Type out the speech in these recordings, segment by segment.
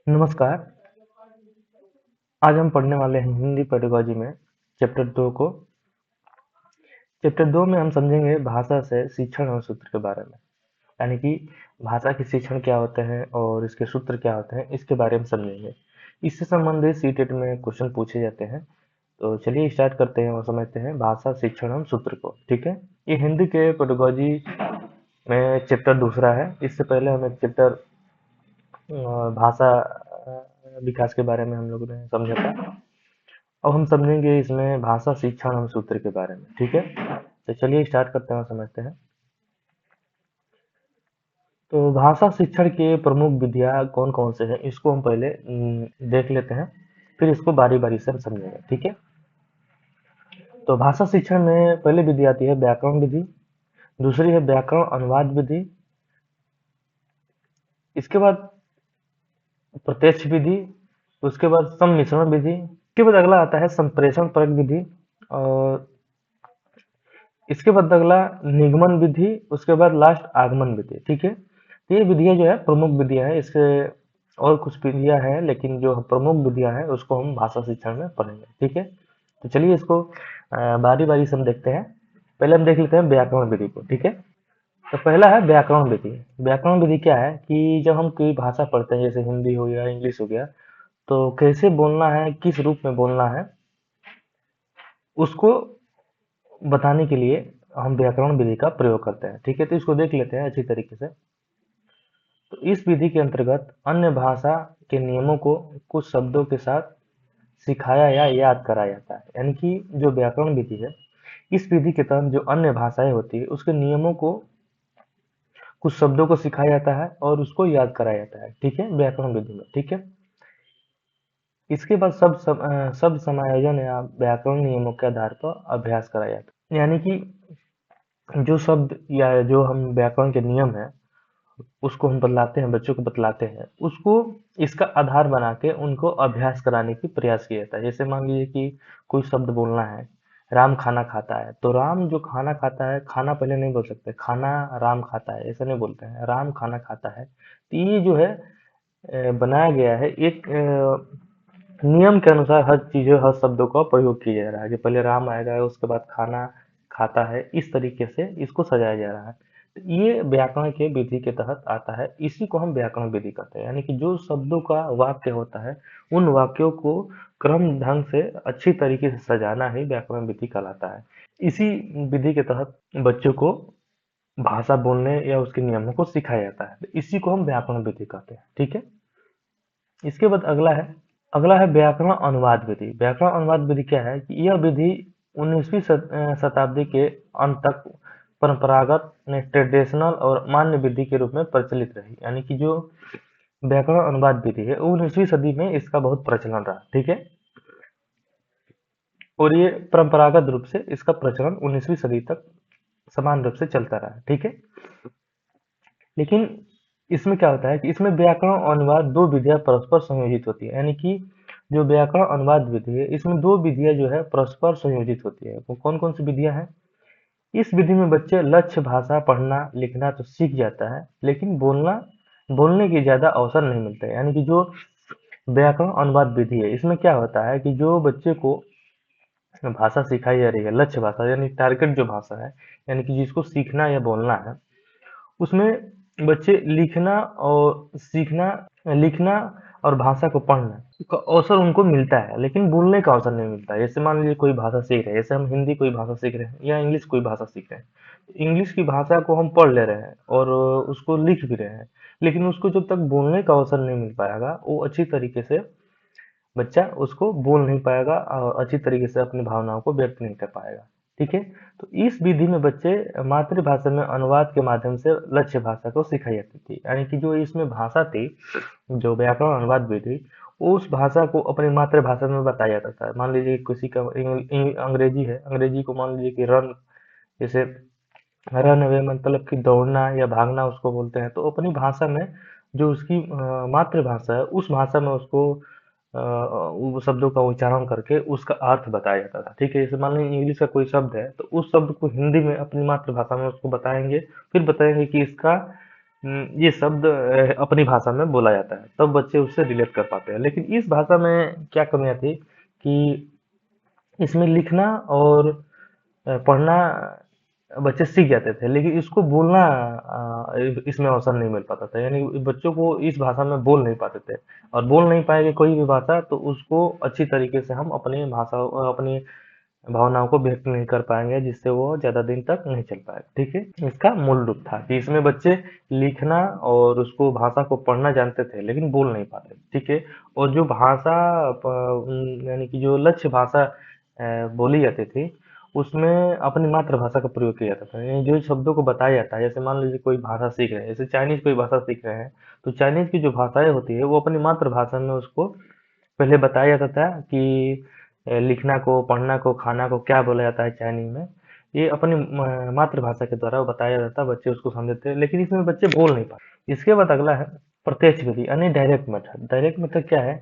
नमस्कार। आज हम पढ़ने वाले हैं हिंदी पेडागोजी में चैप्टर 2 को। चैप्टर 2 में हम समझेंगे भाषा से शिक्षण और सूत्र के बारे में, यानी कि भाषा के शिक्षण क्या होते हैं और इसके सूत्र क्या होते हैं, इसके बारे में समझेंगे। इससे संबंधित सीटेट में क्वेश्चन पूछे जाते हैं। तो चलिए स्टार्ट करते हैं और समझते हैं भाषा शिक्षण और सूत्र को। ठीक है, ये हिंदी के पेडागोजी में चैप्टर दूसरा है। इससे पहले हम एक चैप्टर भाषा विकास के बारे में हम लोगों ने समझा था। अब हम समझेंगे इसमें भाषा शिक्षण और सूत्र के बारे में। ठीक है, तो चलिए स्टार्ट करते हैं और समझते हैं। तो भाषा शिक्षण के प्रमुख विधियां कौन कौन से हैं, इसको हम पहले देख लेते हैं, फिर इसको बारी बारी से हम समझेंगे। ठीक है, तो भाषा शिक्षण में पहली विधि आती है व्याकरण विधि, दूसरी है व्याकरण अनुवाद विधि, इसके बाद प्रत्यक्ष विधि, उसके बाद सम्मिश्रण विधि, इसके बाद अगला आता है संप्रेषण परक विधि, और इसके बाद अगला निगमन विधि, उसके बाद लास्ट आगमन विधि। ठीक है, तो ये विधियां जो है प्रमुख विधियां हैं। इसके और कुछ विधियां हैं, लेकिन जो प्रमुख विधियां हैं उसको हम भाषा शिक्षण में पढ़ेंगे। ठीक है, तो चलिए इसको बारी बारी से हम देखते हैं। पहले हम देख लेते हैं व्याकरण विधि को। ठीक है, तो पहला है व्याकरण विधि। व्याकरण विधि क्या है कि जब हम कोई भाषा पढ़ते हैं, जैसे हिंदी हो गया, इंग्लिश हो गया, तो कैसे बोलना है, किस रूप में बोलना है, उसको बताने के लिए हम व्याकरण विधि का प्रयोग करते हैं। ठीक है, तो इसको देख लेते हैं अच्छी तरीके से। तो इस विधि के अंतर्गत अन्य भाषा के नियमों को कुछ शब्दों के साथ सिखाया या याद कराया जाता है। यानी कि जो व्याकरण विधि है, इस विधि के तहत जो अन्य भाषाएं होती है उसके नियमों को, कुछ शब्दों को सिखाया जाता है और उसको याद कराया जाता है। ठीक है, व्याकरण विधि में। ठीक है, इसके बाद शब्द समायोजन या व्याकरण नियमों के आधार पर अभ्यास कराया जाता है। यानी कि जो शब्द या जो हम व्याकरण के नियम है उसको हम बतलाते हैं, बच्चों को बतलाते हैं, उसको इसका आधार बना के उनको अभ्यास कराने की प्रयास किया जाता है। जैसे मान लीजिए कि कोई शब्द बोलना है, राम खाना खाता है, तो राम जो खाना खाता है, खाना पहले नहीं बोल सकते, खाना राम खाता है ऐसा नहीं बोलते हैं, राम खाना खाता है। तो ये जो है बनाया गया है एक नियम के अनुसार, हर चीजों हर शब्दों का प्रयोग किया जा रहा है, कि पहले राम आएगा उसके बाद खाना खाता है, इस तरीके से इसको सजाया जा रहा है। तो ये व्याकरण के विधि के तहत आता है, इसी को हम व्याकरण विधि कहते हैं। यानी कि जो शब्दों का वाक्य होता है, उन वाक्यों को क्रम ढंग से अच्छी तरीके से सजाना ही व्याकरण विधि कहलाता है। इसी विधि के तहत बच्चों को भाषा बोलने या उसके नियमों को सिखाया जाता है, तो इसी को हम व्याकरण विधि कहते हैं। ठीक है, इसके बाद अगला है व्याकरण अनुवाद विधि। व्याकरण अनुवाद विधि क्या है कि यह विधि 19वीं शताब्दी के अंत तक परंपरागत ट्रेडिशनल और मान्य विधि के रूप में प्रचलित रही। यानी कि जो व्याकरण अनुवाद विधि है 19वीं सदी में इसका बहुत प्रचलन रहा। ठीक है, और ये परंपरागत रूप से इसका प्रचलन 19वीं सदी तक समान रूप से चलता रहा। ठीक है, लेकिन इसमें क्या होता है कि इसमें व्याकरण और अनुवाद दो विधियां परस्पर संयोजित होती है। यानी कि जो व्याकरण अनुवाद विधि है, इसमें दो विधियां जो है परस्पर संयोजित होती है। वो कौन कौन सी विधियां हैं? इस विधि में बच्चे लक्ष्य भाषा पढ़ना लिखना तो सीख जाता है, लेकिन बोलने की ज्यादा अवसर नहीं मिलता है। यानी कि जो व्याकरण अनुवाद विधि है, इसमें क्या होता है कि जो बच्चे को भाषा सिखाई जा रही है, लक्ष्य भाषा यानी टारगेट जो भाषा है, यानी कि जिसको सीखना या बोलना है, उसमें बच्चे लिखना और सीखना, लिखना और भाषा को पढ़ना का अवसर उनको मिलता है, लेकिन बोलने का अवसर नहीं मिलता है। जैसे मान लीजिए कोई भाषा सीख रहे हैं, जैसे हम हिंदी कोई भाषा सीख रहे हैं या इंग्लिश कोई भाषा सीख रहे हैं, तो इंग्लिश की भाषा को हम पढ़ ले रहे हैं और उसको लिख भी रहे हैं, लेकिन उसको जब तक बोलने का अवसर नहीं मिल पाएगा, वो अच्छी तरीके से बच्चा उसको बोल नहीं पाएगा और अच्छी तरीके से अपनी भावनाओं को व्यक्त नहीं कर पाएगा। ठीक है, तो इस विधि में बच्चे मातृभाषा में अनुवाद के माध्यम से लक्ष्य भाषा को सिखाई जाती थी। यानी कि जो इसमें भाषा थी, जो व्याकरण अनुवाद विधि, उस भाषा को अपनी मातृभाषा में बताया जाता था। मान लीजिए किसी का अंग्रेजी है, अंग्रेजी को मान लीजिए कि रन, जैसे रन अवे मतलब कि दौड़ना या भागना उसको बोलते हैं, तो अपनी भाषा में जो उसकी मातृभाषा है, उस भाषा में उसको वो शब्दों का उच्चारण करके उसका अर्थ बताया जाता था। ठीक है, जैसे मान लीजिए इंग्लिश का कोई शब्द है, तो उस शब्द को हिंदी में अपनी मातृभाषा में उसको बताएंगे, फिर बताएंगे कि इसका ये शब्द अपनी भाषा में बोला जाता है, तब बच्चे उससे रिलेट कर पाते हैं। लेकिन इस भाषा में क्या कमियाँ थी कि इसमें लिखना और पढ़ना बच्चे सीख जाते थे, लेकिन इसको बोलना इसमें अवसर नहीं मिल पाता था। यानी बच्चों को इस भाषा में बोल नहीं पाते थे, और बोल नहीं पाएंगे कोई भी भाषा तो उसको अच्छी तरीके से हम अपनी भाषा अपनी भावनाओं को व्यक्त नहीं कर पाएंगे, जिससे वो ज्यादा दिन तक नहीं चल पाएगा। ठीक है, इसका मूल रूप था कि इसमें बच्चे लिखना और उसको भाषा को पढ़ना जानते थे, लेकिन बोल नहीं पाते। ठीक है, और जो भाषा यानी कि जो लक्ष्य भाषा बोली जाती थी, उसमें अपनी मातृभाषा का प्रयोग किया जाता था। यानी जो शब्दों को बताया जाता है, जैसे मान लीजिए कोई भाषा सीख रहे हैं, जैसे चाइनीज कोई भाषा सीख रहे हैं, तो चाइनीज की जो भाषाएं होती है वो अपनी मातृभाषा में उसको पहले बताया जाता था कि लिखना को, पढ़ना को, खाना को क्या बोला जाता है चाइनीज में। ये अपनी मातृभाषा के द्वारा बताया जाता है, बच्चे उसको समझते हैं, लेकिन इसमें बच्चे बोल नहीं पाते। इसके बाद अगला है प्रत्यक्ष विधि यानी डायरेक्ट मेथड। डायरेक्ट मेथड क्या है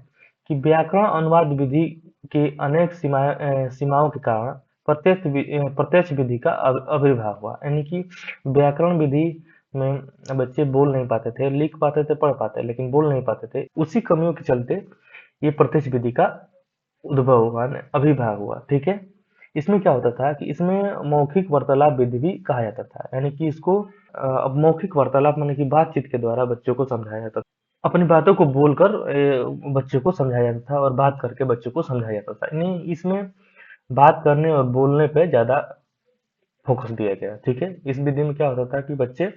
कि व्याकरण अनुवाद विधि की अनेक सीमाओं के कारण प्रत्यक्ष विधि का आविर्भाव हुआ। यानी कि व्याकरण विधि में बच्चे बोल नहीं पाते थे, लिख पाते थे, पढ़ पाते, लेकिन बोल नहीं पाते थे। उसी कमियों के चलते ये प्रत्यक्ष विधि का उद्भव हुआ, आविर्भाव हुआ। ठीक है, इसमें क्या होता था कि इसमें मौखिक वार्तालाप विधि भी कहा जाता था। यानी कि इसको अब मौखिक वार्तालाप माने कि बातचीत के द्वारा बच्चों को समझाया जाता था। अपनी बातों को बोलकर बच्चों को समझाया जाता था, और बात करके बच्चों को समझाया जाता था। यानी इसमें बात करने और बोलने पे ज्यादा फोकस दिया गया। ठीक है, इस विधि में क्या होता था कि बच्चे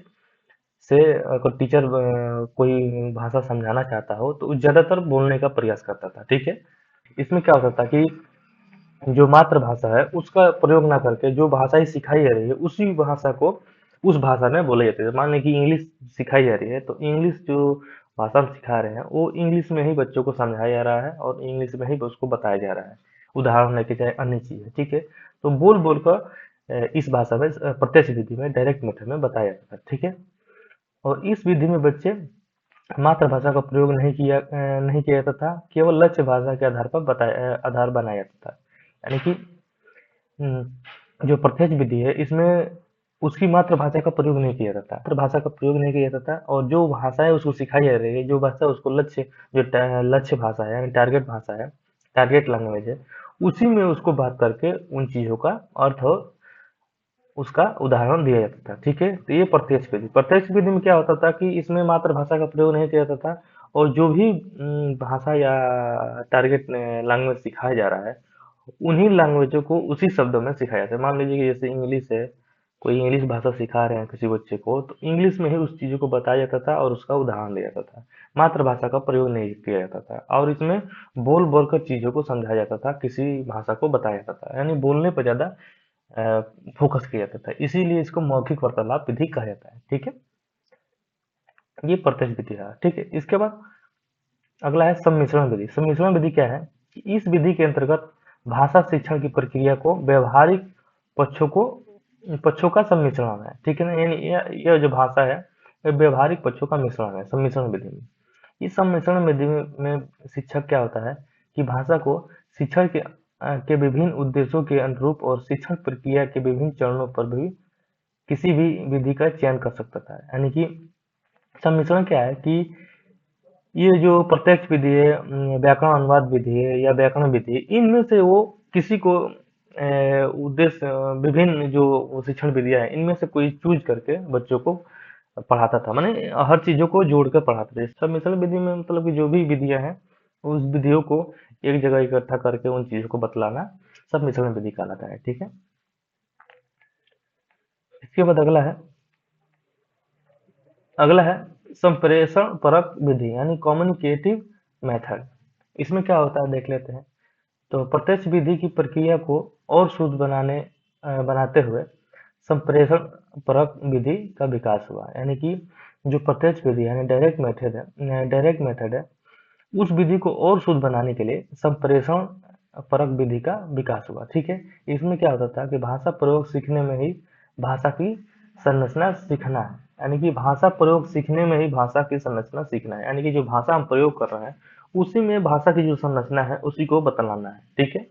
से अगर टीचर कोई भाषा समझाना चाहता हो तो ज्यादातर बोलने का प्रयास करता था। ठीक है, इसमें क्या होता था कि जो मातृभाषा है उसका प्रयोग ना करके जो भाषा ही सिखाई जा रही है उसी भाषा को उस भाषा में बोले जाते थे। मान लें कि इंग्लिश सिखाई जा रही है, तो इंग्लिश जो भाषा हम सिखा रहे हैं वो इंग्लिश में ही बच्चों को समझाया जा रहा है, और इंग्लिश में ही उसको बताया जा रहा है, उदाहरण लेके चाहे अन्य चीज है। ठीक है, तो बोल बोल कर इस भाषा में प्रत्यक्ष विधि में डायरेक्ट मेथड में बताया जाता है। ठीक है, और इस विधि में बच्चे मातृभाषा का प्रयोग नहीं किया जाता था, केवल लक्ष्य भाषा के आधार पर आधार बनाया जाता था। यानी कि जो प्रत्यक्ष विधि है इसमें उसकी मातृभाषा का प्रयोग नहीं किया जाता, मातृभाषा का प्रयोग नहीं किया जाता, और जो भाषा है उसको सिखाई जा रही है, जो भाषा उसको लक्ष्य भाषा है, यानी टारगेट भाषा है, टारगेट लैंग्वेज है, उसी में उसको बात करके उन चीजों का अर्थ और उसका उदाहरण दिया जाता था। ठीक है, तो ये प्रत्यक्ष विधि में क्या होता था कि इसमें मातृभाषा का प्रयोग नहीं किया जाता था, और जो भी भाषा या टारगेट लैंग्वेज सिखाया जा रहा है उन्हीं लैंग्वेजों को उसी शब्दों में सिखाया जाता है। मान लीजिए कि जैसे इंग्लिश है, कोई इंग्लिश भाषा सिखा रहे हैं किसी बच्चे को, तो इंग्लिश में ही उस चीजों को बताया जाता था और उसका उदाहरण दिया जाता था। मातृभाषा का प्रयोग नहीं किया जाता था, और इसमें बोल बोल कर चीजों को समझाया जाता था, किसी भाषा को बताया जाता था। यानी बोलने पर ज्यादा फोकस किया जाता था, इसीलिए इसको मौखिक वार्तालाप विधि कहा जाता है। ठीक है, ये प्रत्यक्ष विधि है। ठीक है, इसके बाद अगला है सम्मिश्रण विधि। सम्मिश्रण विधि क्या है कि इस विधि के अंतर्गत भाषा शिक्षण की प्रक्रिया को व्यवहारिक पक्षों को पक्षों का सम्मिश्रण है। ठीक है ना, यानी यह जो भाषा है ये व्यवहारिक पक्षों का मिश्रण है सम्मिश्रण विधि में। इस सम्मिश्रण विधि में शिक्षक क्या होता है कि भाषा को शिक्षण के विभिन्न उद्देश्यों के अनुरूप और शिक्षण प्रक्रिया के विभिन्न चरणों पर भी किसी भी विधि का चयन कर सकता था। यानी कि सम्मिश्रण क्या है कि ये जो प्रत्यक्ष विधि है, व्याकरण अनुवाद विधि है या व्याकरण विधि है, इनमें से वो किसी को उद्देश्य विभिन्न जो शिक्षण विधियां हैं इनमें से कोई चूज करके बच्चों को पढ़ाता था। माने हर चीजों को जोड़कर पढ़ाता था। सम्मिश्रण विधि में मतलब कि जो भी विधियां हैं उस विधियों को एक जगह इकट्ठा करके उन चीजों को बतलाना सम्मिश्रण विधि कहलाता है। ठीक है, इसके बाद अगला है संप्रेषण परक विधि यानी कम्युनिकेटिव मेथड। इसमें क्या होता है देख लेते हैं। तो प्रत्यक्ष विधि की प्रक्रिया को और शुद्ध बनाते हुए संप्रेषण परक विधि का विकास हुआ। यानी कि जो प्रत्यक्ष विधि यानी डायरेक्ट मेथड है उस विधि को और शुद्ध बनाने के लिए संप्रेषण परक विधि का विकास हुआ। ठीक है, इसमें क्या होता था कि भाषा प्रयोग सीखने में ही भाषा की संरचना सीखना है। यानी कि भाषा प्रयोग सीखने में ही भाषा की संरचना सीखना है। यानी कि जो भाषा हम प्रयोग कर रहे हैं उसी में भाषा की जो संरचना है उसी को बतलाना है। ठीक है,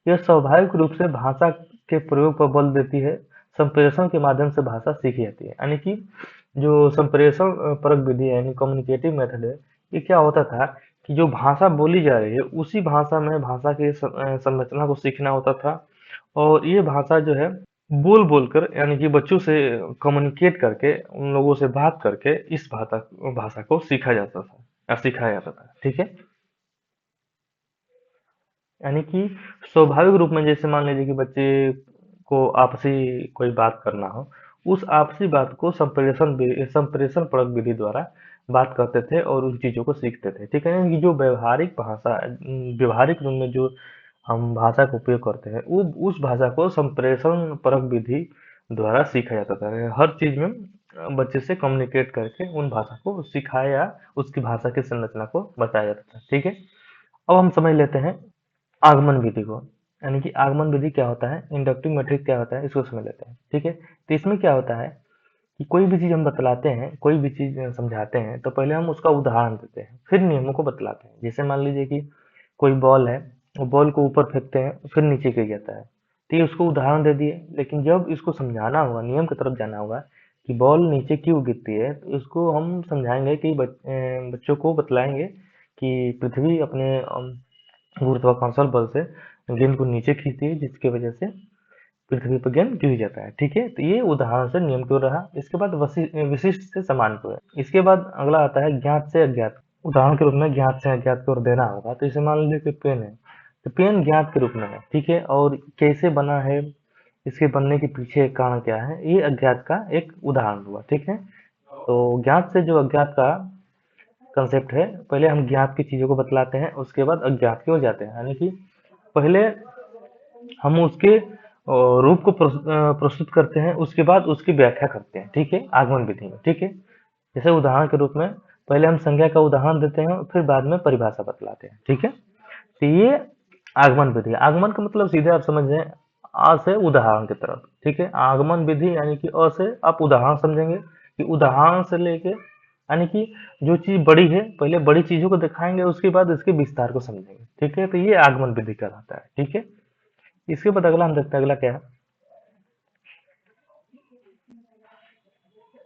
यह स्वाभाविक रूप से भाषा के प्रयोग पर बल देती है। संप्रेषण के माध्यम से भाषा सीखी जाती है। यानी कि जो संप्रेषण परक विधि है यानी कम्युनिकेटिव मेथड है, ये क्या होता था कि जो भाषा बोली जा रही है उसी भाषा में भाषा की संरचना को सीखना होता था। और ये भाषा जो है बोल बोलकर यानी कि बच्चों से कम्युनिकेट करके उन लोगों से बात करके इस भाषा भाषा को सीखा जाता था या सिखाया जाता था। ठीक है, यानी कि स्वाभाविक रूप में जैसे मान लीजिए कि बच्चे को आपसी कोई बात करना हो, उस आपसी बात को संप्रेषण परक विधि द्वारा बात करते थे और उन चीजों को सीखते थे। ठीक है, यानी कि जो व्यवहारिक भाषा व्यवहारिक रूप में जो हम भाषा का उपयोग करते हैं वो उस भाषा को संप्रेषण परक विधि द्वारा सीखा जाता था। हर चीज में बच्चे से कम्युनिकेट करके उन भाषा को सिखाया या उसकी भाषा की संरचना को बताया जाता था। ठीक है, अब हम समझ लेते हैं आगमन विधि को। यानी कि आगमन विधि क्या होता है, इंडक्टिव मैट्रिक्स क्या होता है, इसको समझ लेते हैं। ठीक है, तो इसमें क्या होता है कि कोई भी चीज हम बतलाते हैं, कोई भी चीज समझाते हैं तो पहले हम उसका उदाहरण देते हैं, फिर नियमों को बतलाते हैं। जैसे मान लीजिए कि कोई बॉल है, वो बॉल को ऊपर फेंकते हैं फिर नीचे गिर जाता है, तो ये उसको उदाहरण दे दिए। लेकिन जब इसको समझाना होगा, नियम की तरफ जाना होगा कि बॉल नीचे क्यों गिरती है, तो इसको हम समझाएंगे कि बच्चों को बतलाएंगे कि पृथ्वी अपने गुरुत्वाकर्षण बल से गेंद को नीचे खींचती है, जिसकी वजह से पृथ्वी पर गेंद गिर जाता है। ठीक है, तो ये उदाहरण से नियम की ओर रहा। इसके बाद विशिष्ट से समान को है। इसके बाद अगला आता है ज्ञात से अज्ञात। उदाहरण के रूप में ज्ञात से अज्ञात की ओर देना होगा, तो इसे मान लीजिए कि पेन है, तो पेन ज्ञात के रूप में है। ठीक है, और कैसे बना है, इसके बनने के पीछे कारण क्या है, ये अज्ञात का एक उदाहरण हुआ। ठीक है, तो ज्ञात से जो अज्ञात का कंसेप्ट है, पहले हम ज्ञात की चीजों को बतलाते हैं, उसके बाद अज्ञात की ओर जाते हैं। यानी कि पहले हम उसके रूप को प्रस्तुत करते हैं, उसके बाद उसकी व्याख्या करते हैं। ठीक है, आगमन विधि में। ठीक है, जैसे उदाहरण के रूप में पहले हम संज्ञा का उदाहरण देते हैं, फिर बाद में परिभाषा बतलाते हैं। ठीक है, तो ये आगमन विधि। आगमन का मतलब सीधे आप समझ जाए आ से उदाहरण की तरफ। ठीक है, आगमन विधि यानी कि अ से आप उदाहरण समझेंगे कि उदाहरण से लेके यानी कि जो चीज बड़ी है पहले बड़ी चीजों को दिखाएंगे, उसके बाद इसके विस्तार को समझेंगे। ठीक है, तो ये आगमन विधि कहलाता है। ठीक है, इसके बाद अगला हम देखते हैं, अगला क्या है।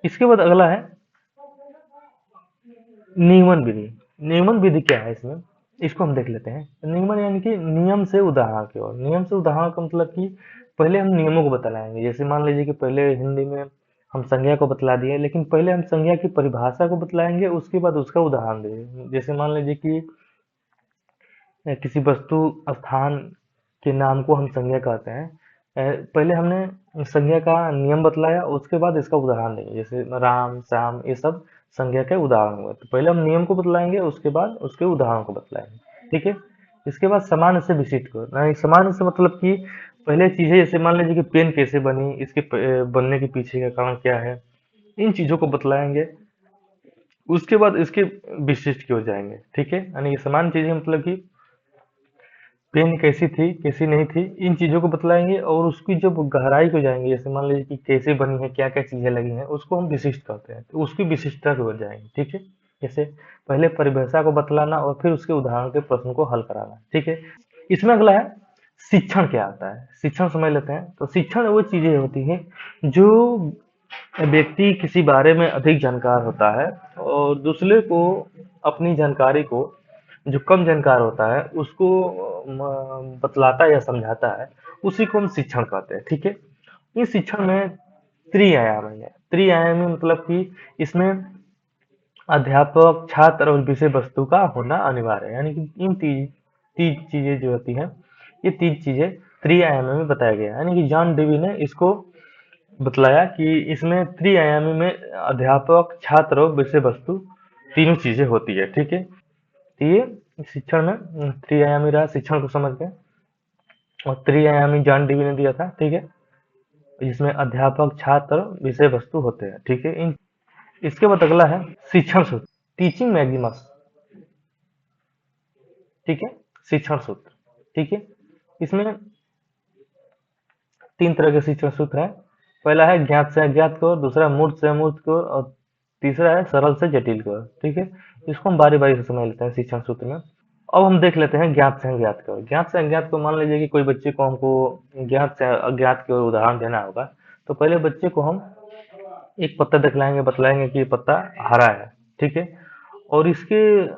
इसके बाद अगला है नियमन विधि। नियमन विधि क्या है इसमें, इसको हम देख लेते हैं। नियमन यानी कि नियम से उदाहरण की ओर। नियम से उदाहरण का मतलब कि पहले हम नियमों को बतलाएंगे। जैसे मान लीजिए कि पहले हिंदी में हम संज्ञा को बतला दिए, लेकिन पहले हम संज्ञा की परिभाषा को बतलाएंगे, उसके बाद उसका उदाहरण देंगे। जैसे मान लीजिए कि किसी वस्तु स्थान के नाम को हम संज्ञा कहते हैं। पहले हमने संज्ञा का नियम बतलाया, उसके बाद इसका उदाहरण देंगे। जैसे राम श्याम ये सब संज्ञा के उदाहरण हुए, तो पहले हम नियम को बतलाएंगे, उसके बाद उसके उदाहरण को बतलाएंगे। ठीक है, इसके बाद समान से विशिष्ट को। नहीं, समान से मतलब कि पहले चीजें, जैसे मान लीजिए कि पेन कैसे बनी, इसके बनने के पीछे का कारण क्या है, इन चीजों को बतलाएंगे। उसके बाद इसके विशिष्ट की ओर जाएंगे। ठीक है, यानी कि समान चीजें मतलब कि पेन कैसी थी कैसी नहीं थी, इन चीजों को बतलाएंगे। और उसकी जब गहराई को जाएंगे, जैसे मान लीजिए कि कैसे बनी है, क्या क्या चीजें लगी हैं, उसको हम विशिष्ट कहते हैं, तो उसकी विशिष्टता की ओर जाएंगे। ठीक है, जैसे पहले परिभाषा को बतलाना और फिर उसके उदाहरण के प्रश्न को हल कराना। ठीक है, इसमें अगला है शिक्षण क्या आता है। शिक्षण समझ लेते हैं। तो शिक्षण वो चीजें होती हैं जो व्यक्ति किसी बारे में अधिक जानकार होता है और दूसरे को अपनी जानकारी को, जो कम जानकार होता है उसको बतलाता है या समझाता है, उसी को हम शिक्षण कहते हैं। ठीक है, इस शिक्षण में त्रिआयामी है। त्रिआयामी मतलब कि इसमें अध्यापक, छात्र और विषय वस्तु का होना अनिवार्य है। यानी कि इन तीन तीन चीजें जो होती हैं, ये तीन चीजें त्रिआयामी में बताया गया है। यानी कि जॉन डेवी ने इसको बतलाया कि इसमें त्रिआयामी में अध्यापक, छात्र और विषय वस्तु तीनों चीजें होती है। ठीक है, तो ये शिक्षण में त्रिआयामी रहा, शिक्षण को समझ गए। और त्रिआयामी जॉन डीवी ने दिया था। ठीक है, जिसमें अध्यापक, छात्र, विषय वस्तु होते हैं। ठीक है, इन इसके बाद अगला है शिक्षण सूत्र, टीचिंग मैक्सिमस। ठीक है, शिक्षण सूत्र। ठीक है, इसमें तीन तरह के शिक्षण सूत्र है। पहला है ज्ञात से अज्ञात को, दूसरा मूर्त से अमूर्त को, और तीसरा है सरल से जटिल को। ठीक है, इसको हम बारी बारी से समझ लेते हैं शिक्षण सूत्र में। अब हम देख लेते हैं ज्ञात से अज्ञात को। ज्ञात से अज्ञात को मान लीजिए कि कोई बच्चे को हमको ज्ञात से अज्ञात की ओर उदाहरण देना होगा, तो पहले बच्चे को हम एक पत्ता दिखलाएंगे, बतलाएंगे कि ये पत्ता हरा है, ठीक है। और इसके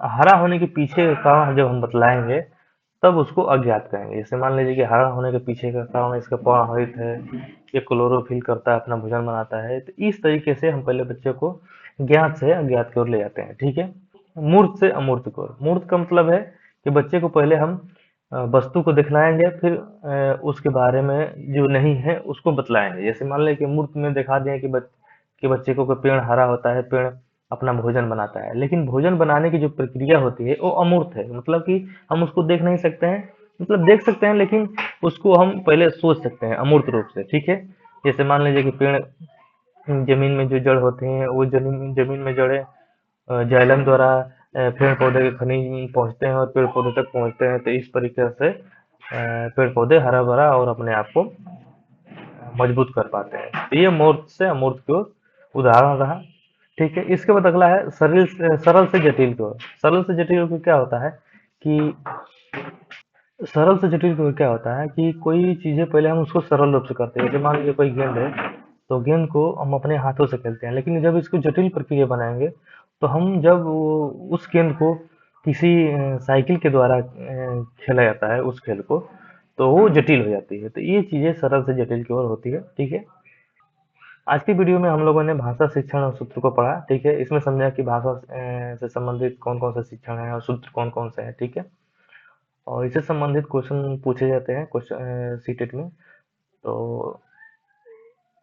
हरा होने के पीछे का कारण जब हम बतलाएंगे तब उसको अज्ञात कहेंगे। जैसे मान लीजिए कि हरा होने के पीछे का कारण इसका पर्ण हरित है, ये क्लोरोफिल करता है, अपना भोजन बनाता है। तो इस तरीके से हम पहले बच्चे को ज्ञात से अज्ञात की ओर ले जाते हैं, ठीक है। मूर्त से अमूर्त की ओर। मूर्त का मतलब है कि बच्चे को पहले हम वस्तु को दिखलाएंगे, फिर उसके बारे में जो नहीं है उसको बतलाएंगे। जैसे मान लें कि मूर्त में दिखा दें कि बच्चे को कोई पेड़ हरा होता है, पेड़ अपना भोजन बनाता है, लेकिन भोजन बनाने की जो प्रक्रिया होती है वो अमूर्त है। मतलब कि हम उसको देख नहीं सकते हैं, मतलब देख सकते हैं लेकिन उसको हम पहले सोच सकते हैं अमूर्त रूप से, ठीक है। जैसे मान लीजिए कि पेड़, जमीन में जो जड़ होते हैं वो जमीन जमीन में जड़ें जाइलम द्वारा पेड़ पौधे के खनिज पहुंचते हैं और पेड़ पौधे तक पहुंचते हैं। तो इस तरीके से पेड़ पौधे हरा भरा और अपने आप को मजबूत कर पाते हैं। तो ये मूर्त से अमूर्त की ओर उदाहरण रहा, ठीक है। इसके बाद अगला है सरल से जटिल की ओर। सरल से जटिल की क्या होता है कि सरल से जटिल की ओर क्या होता है कि कोई चीजें पहले हम उसको सरल रूप से करते हैं। जैसे मान लीजिए कोई गेंद है, तो गेंद को हम अपने हाथों से खेलते हैं, लेकिन जब इसको जटिल प्रक्रिया बनाएंगे तो हम जब उस गेंद को किसी साइकिल के द्वारा खेला जाता है उस खेल को, तो वो जटिल हो जाती है। तो ये चीजें सरल से जटिल की ओर होती है, ठीक है। आज की वीडियो में हम लोगों ने भाषा शिक्षण और सूत्र को पढ़ा, ठीक है। इसमें समझा कि भाषा से संबंधित कौन कौन से शिक्षण है और सूत्र कौन कौन से हैं, ठीक है। और इससे संबंधित क्वेश्चन पूछे जाते हैं क्वेश्चन सीटेट में। तो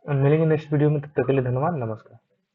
मिलेंगे नेक्स्ट वीडियो में, तब तक के लिए धन्यवाद, नमस्कार।